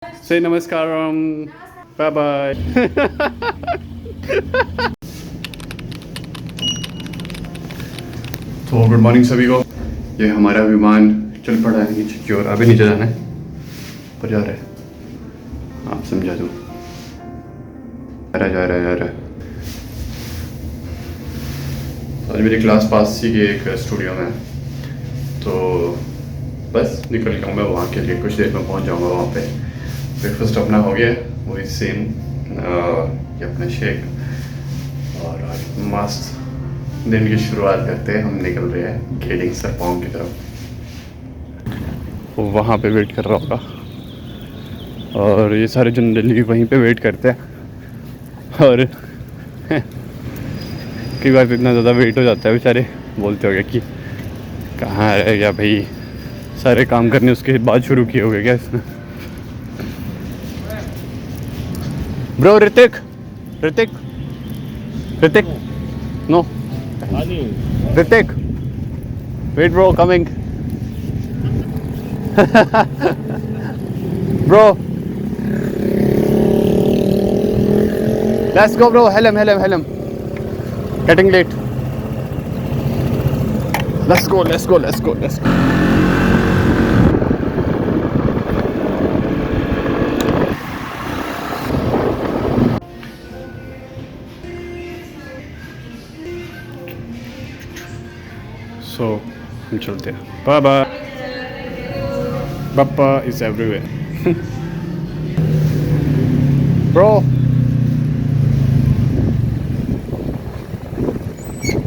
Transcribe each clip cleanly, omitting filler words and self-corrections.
से नमस्कारम, bye bye. तो good morning सभी को। ये हमारा विमान चल पड़ा है नीचे की ओर। अभी नीचे जाना है पर जा रहा है, आप समझा दो। जा रहा है। आज मेरी क्लास पास ही के एक स्टूडियो में है, तो बस निकल गया हूँ मैं वहाँ के लिए। कुछ देर में पहुँच जाऊँगा वहाँ पे। ब्रेकफास्ट अपना हो गया, वही सेम ये अपना शेक, और आज मस्त दिन की शुरुआत करते हैं। हम निकल रहे हैं गेडिंग सरपांग की तरफ। वो वहाँ पे वेट कर रहा होगा, और ये सारे जनरली वहीं पे वेट करते हैं। और कई बार तो इतना ज़्यादा वेट हो जाता है, बेचारे बोलते हो गए कि कहाँ रह गया भाई, सारे काम करने उसके बाद शुरू किए हो गए क्या इसने। Bro Hrithik Hrithik Hrithik no Hrithik wait bro coming bro let's go bro, हेलम getting late, let's go. So हम चलते हैं। Bye bye. Papa is everywhere. Bro,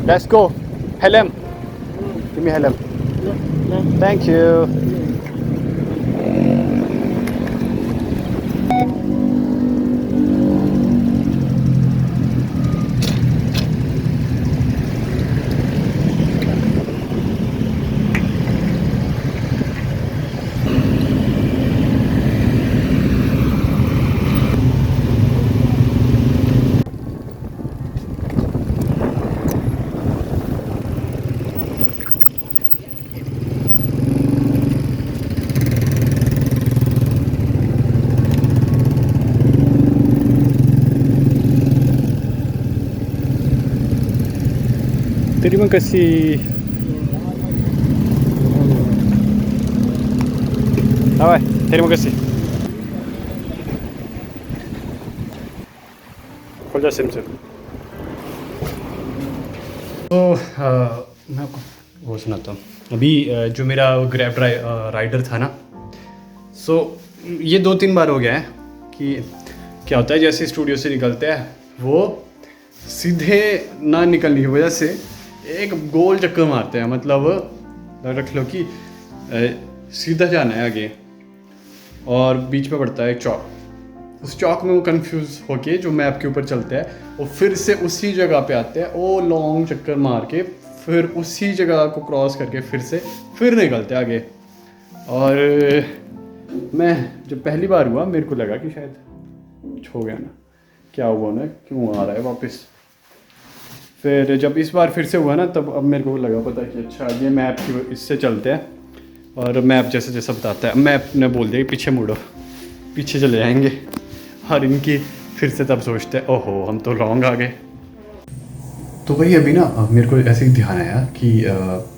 let's go. Helm, give me helm. Thank you. Terima kasih. Bye. Terima kasih. खोल जा SIM से। तो मैं आपको वो सुनाता हूँ। अभी जो मेरा ग्रैब राइडर था ना, सो ये 2-3 बार हो गया है कि क्या होता है, जैसे स्टूडियो से निकलते हैं वो सीधे ना निकलने की वजह से एक गोल चक्कर मारते हैं। मतलब रख लो कि सीधा जाना है आगे, और बीच में पड़ता है एक चौक। उस चौक में वो कंफ्यूज होके जो मैप के ऊपर चलते हैं, वो फिर से उसी जगह पे आते हैं, वो लॉन्ग चक्कर मार के फिर उसी जगह को क्रॉस करके फिर निकलते हैं आगे। और मैं जब पहली बार हुआ, मेरे को लगा कि शायद कुछ हो गया ना, क्या हुआ ना, क्यों आ रहा है वापस। फिर जब इस बार फिर से हुआ ना, तब अब मेरे को लगा पता कि अच्छा ये मैप की इससे चलते हैं, और मैप जैसे जैसा बताता है, मैप ने बोल दिया कि पीछे मुड़ो, पीछे चले जाएंगे। और इनकी फिर से तब सोचते हैं ओहो हम तो लॉन्ग आ गए। तो वही अभी ना मेरे को ऐसे ही ध्यान आया कि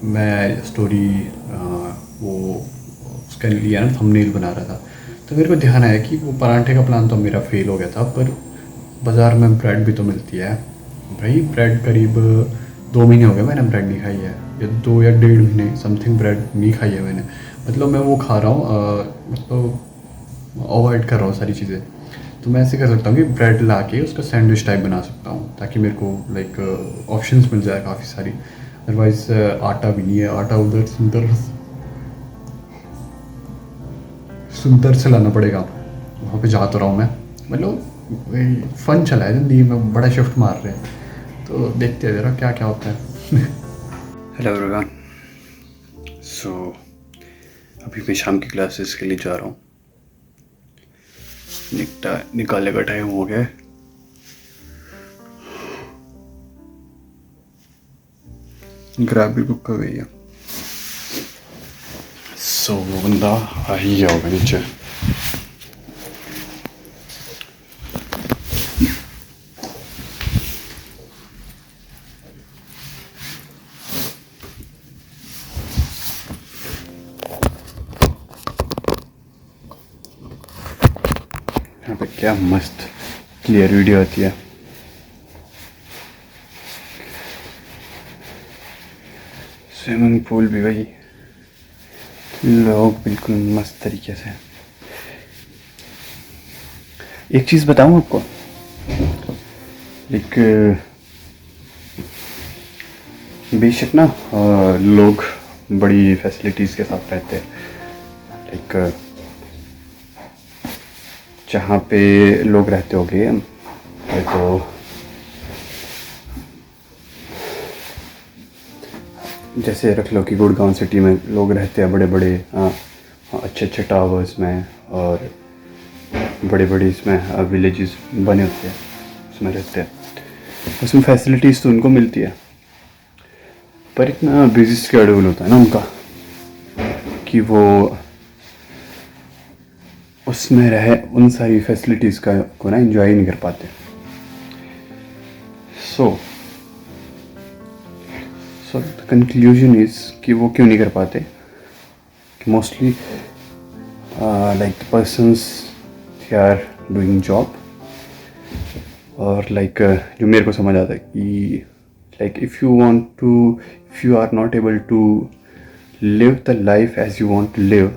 मैं स्टोरी वो उसका लिया ना, थंबनेल बना रहा था, तो मेरे को ध्यान आया कि वो पराठे का प्लान तो मेरा फेल हो गया था, पर बाज़ार में ब्रेड भी तो मिलती है भाई। ब्रेड करीब 2 महीने हो गए मैंने ब्रेड नहीं खाई है, या 2 या 1.5 महीने समथिंग ब्रेड नहीं खाई है मैंने। मतलब मैं वो खा रहा हूँ, मतलब अवॉइड कर रहा हूँ सारी चीज़ें। तो मैं ऐसे कर सकता हूँ कि ब्रेड ला के उसका सैंडविच टाइप बना सकता हूँ, ताकि मेरे को लाइक ऑप्शंस मिल जाए काफ़ी सारी। अदरवाइज़ आटा भी नहीं है, आटा उधर सुंदर से लाना पड़ेगा। वहाँ पे जा तो रहा हूँ मैं, मतलब फ़न चला है ज़िंदगी में, बड़ा शिफ्ट मार रहे हैं, तो देखते हैं ज़रा क्या क्या होता है। Hello everyone. सो अभी मैं शाम की क्लासेस के लिए जा रहा हूँ। निकालने का टाइम हो गया है। ग्रैब भी बुक कर गई है। सो वो बंदा आ ही गया होगा नीचे। यहाँ पे क्या मस्त क्लियर वीडियो आती है। स्विमिंग पूल भी भाई लोग बिल्कुल मस्त तरीके से। एक चीज़ बताऊँ आपको, एक बेशक ना लोग बड़ी फैसिलिटीज़ के साथ रहते हैं, लाइक जहाँ पे लोग रहते होंगे तो जैसे रख लो कि गुड़गांव सिटी में लोग रहते हैं बड़े बड़े अच्छे अच्छे टावर्स में, और बड़े बड़े इसमें विलेजेस बने होते हैं, उसमें रहते हैं, उसमें फैसिलिटीज़ तो उनको मिलती है, पर इतना बिजी स्केड्यूल होता है ना उनका कि वो उसमें रहे उन सारी फैसिलिटीज़ को ना एंजॉय नहीं कर पाते। सो द कंक्लूजन इज़ कि वो क्यों नहीं कर पाते, कि mostly like the persons they are doing job, और लाइक जो मेरे को समझ आता है कि like if you are not able to live the life as you want to live,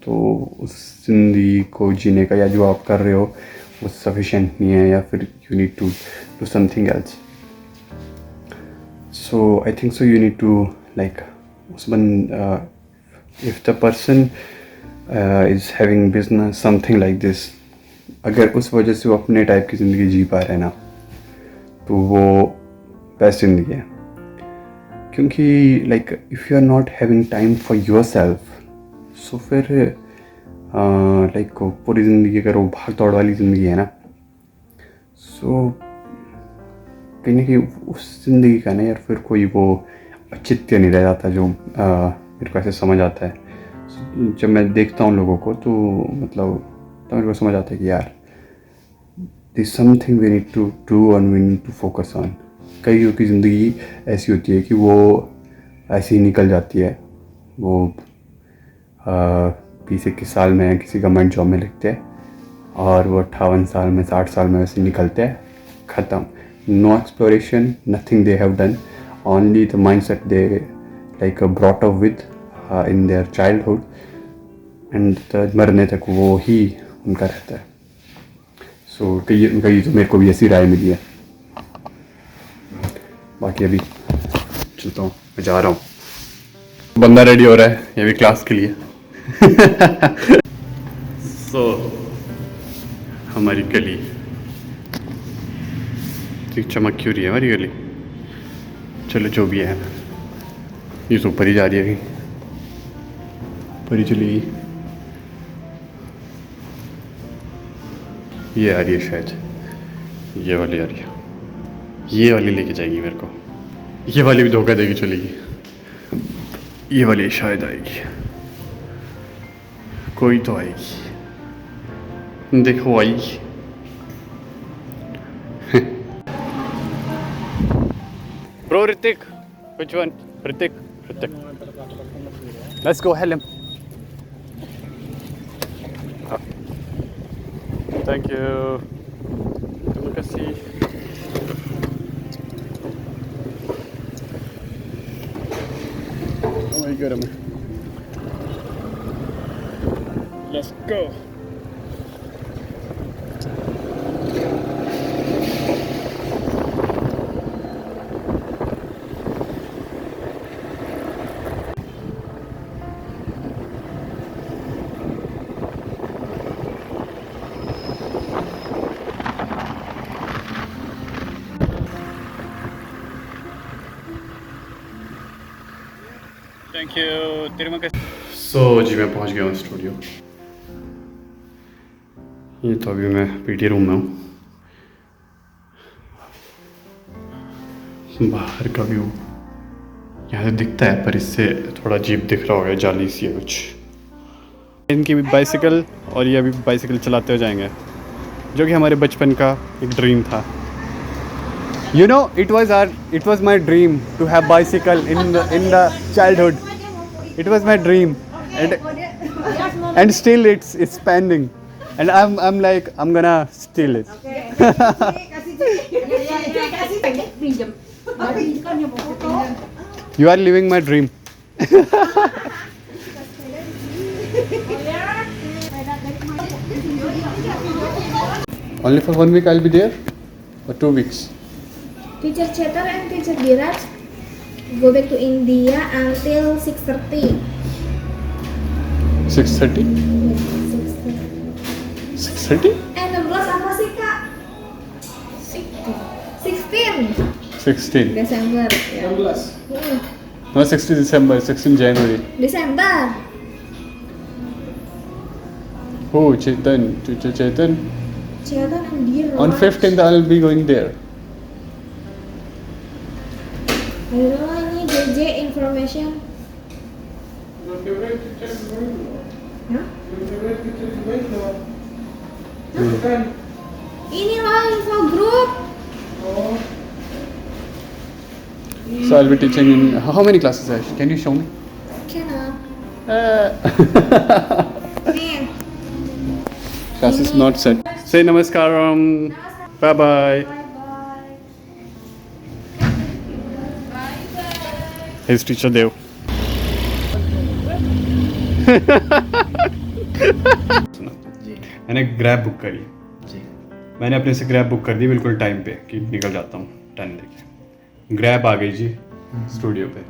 तो उस ज़िंदगी को जीने का या जो आप कर रहे हो वो सफिशेंट नहीं है, या फिर you need to do something else. So I think so you need to like if the person is having business something like this, अगर उस वजह से वो अपने टाइप की ज़िंदगी जी पा रहे हैं ना, तो वो बेस्ट ज़िंदगी है। क्योंकि like if you are not having time for yourself, so फिर लाइक पूरी ज़िंदगी अगर वो भाग दौड़ वाली ज़िंदगी है ना, सो कहीं ना कहीं उस ज़िंदगी का ना यार फिर कोई वो औचित्य नहीं रह जाता, जो मेरे को ऐसे समझ आता है जब मैं देखता हूँ लोगों को, तो मतलब तो मेरे को समझ आता है कि यार this something we need to do and we need to focus on. कईयों की ज़िंदगी ऐसी होती है कि वो ऐसे ही निकल जाती है, वो 20-21 साल में किसी गवर्नमेंट जॉब में लगते हैं, और वो 58 साल में 60 साल में वैसे निकलते हैं, ख़त्म। No exploration, nothing they have done, only the mindset they like brought up within their childhood, and मरने तक वो ही उनका रहता है। सो कई तो मेरे को भी ऐसी राय मिली है। बाकी अभी चलता हूँ, मैं जा रहा हूँ, बंदा रेडी हो रहा है ये भी क्लास के लिए। सो हमारी गली ठीक चमक क्यों रही है हमारी गली। चलो जो भी है, ये तो ऊपर ही जा रही है, कहीं ऊपर ही चली गई। ये आ रही है शायद, ये वाली आ रही है, ये वाली लेके जाएगी मेरे को, ये वाली भी धोखा देगी चलेगी, ये वाली शायद आएगी, कोई तो आएगी, देखो आई। Bro Hrithik, which one? Hrithik, let's go help him. Thank you. Terima kasih. Oh my god, let's go. Thank you, तेरे में सो जी मैं पहुंच गया हूँ स्टूडियो। ये तो अभी मैं पीटी रूम में हूँ। बाहर का व्यू यहाँ से दिखता है, पर इससे थोड़ा अजीब दिख रहा होगा, जाली सी है कुछ। इनकी भी बाइसिकल, और ये अभी बाइसिकल चलाते हुए जाएंगे, जो कि हमारे बचपन का एक ड्रीम था। You know, it was my dream to have bicycle in the childhood. It was my dream, and still it's pending. And I'm like I'm gonna steal it. You are living my dream. Only for 1 week I'll be there, or 2 weeks? Teacher Chetar and Teacher Biraj go back to India until 6:30. 6:30? 6:30? Eh, 16 apa sih kak? 16 16. Desember ya. 16. No, 16 December, 16 January. Desember. Oh, Chetan, Teacher Chetan. Chetar and Biraj. On 15th I'll be going there. I don't know, ini JJ information. Your favorite teacher is going to. Hah? Your favorite teacher is going to. Bukan. Ini loh info grup. Oh. So I'll be teaching in how many classes, Ash? Can you show me? Cannot. Nih. Class is not set. Say namaskaram. Bye bye. Bye bye. His teacher Dev. मैंने grab book करी। मैंने अपने से grab book कर दी बिल्कुल time पे कि निकल जाता हूँ 10 लेके। ग्रैब आ गई जी स्टूडियो पे।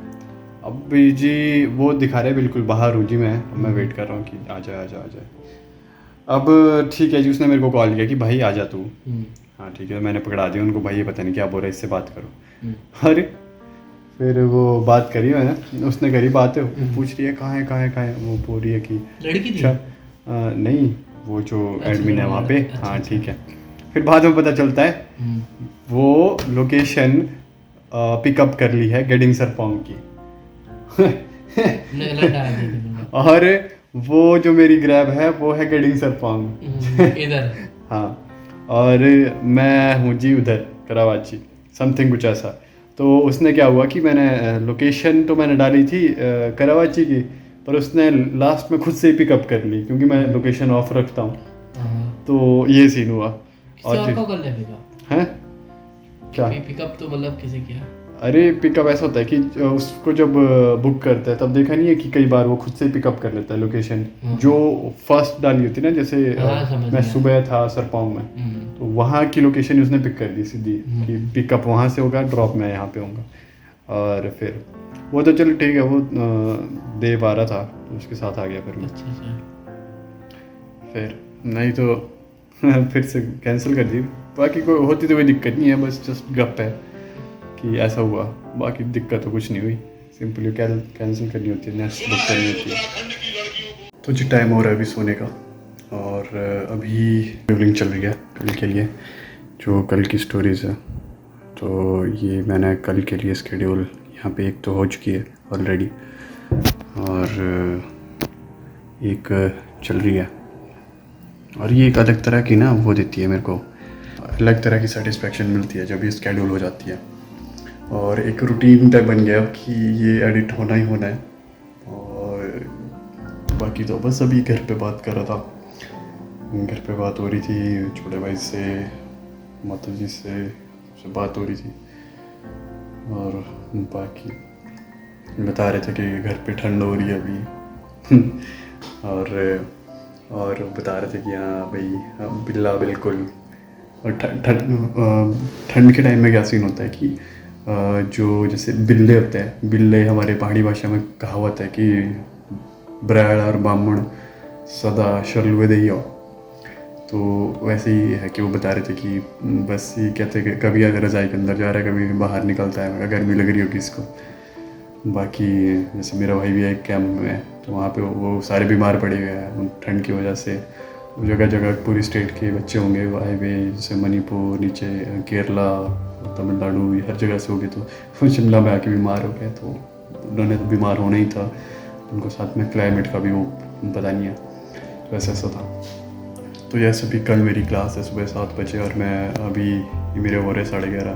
अब भी जी वो दिखा रहे बिल्कुल बाहर हूँ जी मैं। अब मैं वेट कर रहा हूँ कि आ जाए आ जाए आ जाए। अब ठीक है जी, उसने मेरे को कॉल किया कि भाई आ जा तू। हाँ ठीक है, मैंने पकड़ा दिया उनको, भाई ये पता नहीं क्या बोल रहा है, इससे बात करो। अरे फिर वो बात करी मैंने, उसने करी बात, पूछ रही है कहाँ है कहाँ है कहाँ है। वो बोल रही है कि लड़की थी? नहीं वो जो एडमिन है वहाँ पे। हाँ ठीक है। फिर बाद में पता चलता है वो लोकेशन पिकअप कर ली है गेडिंग सरपोंग की। और वो जो मेरी ग्रैब है वो है गेडिंग सरपोंग इधर। हाँ, और मैं हूँ जी उधर कराची, समथिंग कुछ ऐसा। तो उसने क्या हुआ कि मैंने लोकेशन तो मैंने डाली थी कराची की, पर उसने लास्ट में खुद से ही पिकअप कर ली क्योंकि मैं लोकेशन ऑफ रखता हूँ। तो ये सीन हुआ। और को कर ले पिकअप हैं क्या पिकअप तो मतलब किसे किया? अरे पिकअप ऐसा होता है कि उसको जब बुक करता है तब देखा नहीं है कि कई बार वो खुद से पिकअप कर लेता है लोकेशन जो फर्स्ट डाली होती है ना, जैसे मैं सुबह था सरपौंग में तो वहाँ की लोकेशन उसने पिक कर दी सीधी कि पिकअप वहाँ से होगा, ड्रॉप मैं यहाँ पे होऊंगा। और फिर वो तो चलो ठीक है, वो दे पा रहा था तो उसके साथ आ गया फिर मैं। फिर नहीं तो फिर से कैंसिल कर दी। बाकी कोई होती तो कोई दिक्कत नहीं है, बस जस्ट गप है कि ऐसा हुआ, बाकी दिक्कत तो कुछ नहीं हुई। सिंपली कैंसिल करनी होती है, नेक्स्ट बुक करनी होती है। तो जी टाइम हो रहा है अभी सोने का, और अभी ट्रेवलिंग चल रही है कल के लिए, जो कल की स्टोरीज़ है। तो ये मैंने कल के लिए स्केड्यूल यहाँ पे एक तो हो चुकी है ऑलरेडी, और एक चल रही है। और ये एक अलग तरह की ना वो देती है मेरे को, अलग तरह की सेटिस्फेक्शन मिलती है जब ये स्केड्यूल हो जाती है। और एक रूटीन टाइप बन गया कि ये एडिट होना ही होना है। और बाकी तो बस अभी घर पे बात कर रहा था, घर पे बात हो रही थी, छोटे भाई से, माता जी से बात हो रही थी। और बाकी बता रहे थे कि घर पे ठंड हो रही है अभी और बता रहे थे कि हाँ भाई बिल्ला बिल्कुल। और ठंड के टाइम में क्या सीन होता है कि जो जैसे बिल्ले होते हैं, बिल्ले हमारे पहाड़ी भाषा में कहावत है कि ब्रैड और बामण सदा शर्लुए दे हो। तो वैसे ही है कि वो बता रहे थे कि बस ये कहते हैं कि कभी अगर रज़ाई के अंदर जा रहा है, कभी बाहर निकलता है अगर गर्मी लग रही होगी इसको। बाकी जैसे मेरा भाई भी है एक कैंप में, तो वहाँ पे वो सारे बीमार पड़े हुए हैं ठंड की वजह से। जगह जगह पूरी स्टेट के बच्चे होंगे आए हुए, जैसे मणिपुर, नीचे केरला, तमिलनाडु, हर जगह से हो गए। तो शिमला में आके बीमार हो गए, तो उन्होंने तो बीमार होना ही था, उनको साथ में क्लाइमेट का भी वो पता नहीं है, तो ऐसा था। तो जैसे भी कल मेरी क्लास है सुबह 7 बजे, और मैं अभी मेरे हो रहे 11:30।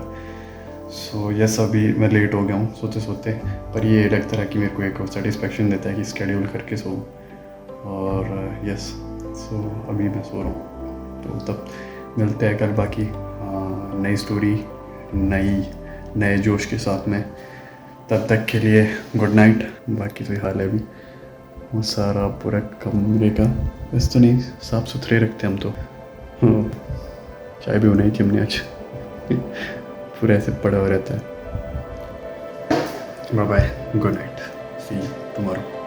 सो यस अभी मैं लेट हो गया हूँ सोते सोते, पर ये अलग तरह की मेरे को एक सेटिस्फेक्शन देता है कि स्केड्यूल करके सो। और यस सो अभी मैं सो रहा हूँ, तो तब मिलते हैं कल बाकी नई स्टोरी नए जोश के साथ में। तब तक के लिए गुड नाइट। बाकी तो हाल है अभी वो सारा पूरा कमरे का वैसे तो नहीं साफ़ सुथरे रखते हम तो। चाय भी बनाई थी हमने आज। पूरा ऐसे पड़ा हुआ रहता है। Bye bye, good night, see you tomorrow.